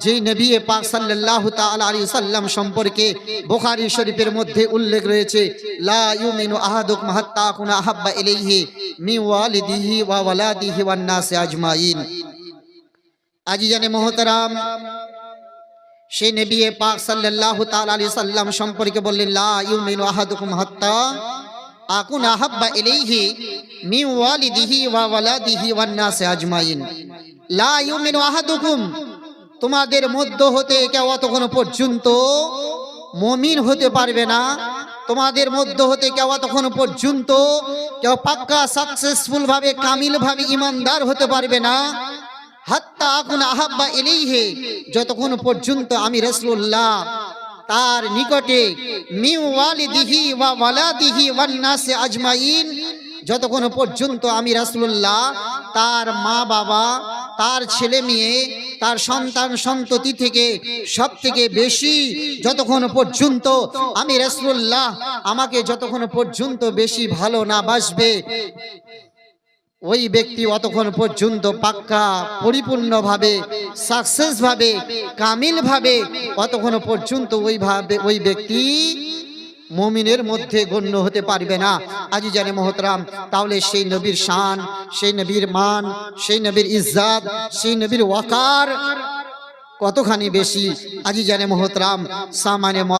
যে নবী পাক সাল্লাল্লাহু তাআলা আলাইহি সাল্লাম সম্পর্কে বুখারী শরীফের মধ্যে উল্লেখ রয়েছে, লা ইউমিনু আহাদুকুম হাত্তা আকুনা আহাব্বা ইলাইহি মিন ওয়ালিদিহি ওয়া ওয়ালাদিহি ওয়ান নাসি আজমাইন। আজিজানে মুহতারাম, সেই নবী পাক সাল্লাল্লাহু তাআলা আলাইহি সাল্লাম সম্পর্কে বললেন, লা ইউমিনু আহাদুকুম হাত্তা আকুনা আহাব্বা ইলাইহি মিন ওয়ালিদিহি ওয়া ওয়ালাদিহি ওয়ান নাসি আজমাইন। লা ইউমিনু আহাদুকুম, তোমাদের মধ্য হতে কেউ ততক্ষণ পর্যন্ত মুমিন হতে পারবে না, তোমাদের মধ্য হতে কেউ ততক্ষণ পর্যন্ত কেউ পাক্কা সাকসেসফুল ভাবে কামিল ভাবে ইমানদার হতে পারবে না, হাত্তা আকুনা আহাব্বা ইলাইহি, যতক্ষণ পর্যন্ত আমি রাসূলুল্লাহ তার নিকটে মিন ওয়ালিদিহি ওয়া ওয়ালাদিহি ওয়ান নাসি আজমাইন, যতক্ষণ পর্যন্ত আমি রাসূলুল্লাহ তার মা বাবা, তার ছেলে মেয়ে, তার সন্তান সন্ততি থেকে সব থেকে বেশি যতক্ষণ পর্যন্ত আমি রাসূলুল্লাহ আমাকে যতক্ষণ পর্যন্ত বেশি ভালো না বাসবে, ওই ব্যক্তি অতক্ষণ পর্যন্ত পাক্কা পরিপূর্ণভাবে সাকসেসভাবে কামিলভাবে অতক্ষণ পর্যন্ত ওই ব্যক্তি মুমিনের মধ্যে গণ্য হতে পারবে না। আজিজানে মুহতারাম, তাহলে সেই নবীর শান, সেই নবীর মান, সেই নবীর ইজ্জত, সেই নবীর ওয়াকার কতখানি বেশি। আজিজানে মুহতারাম, সামানে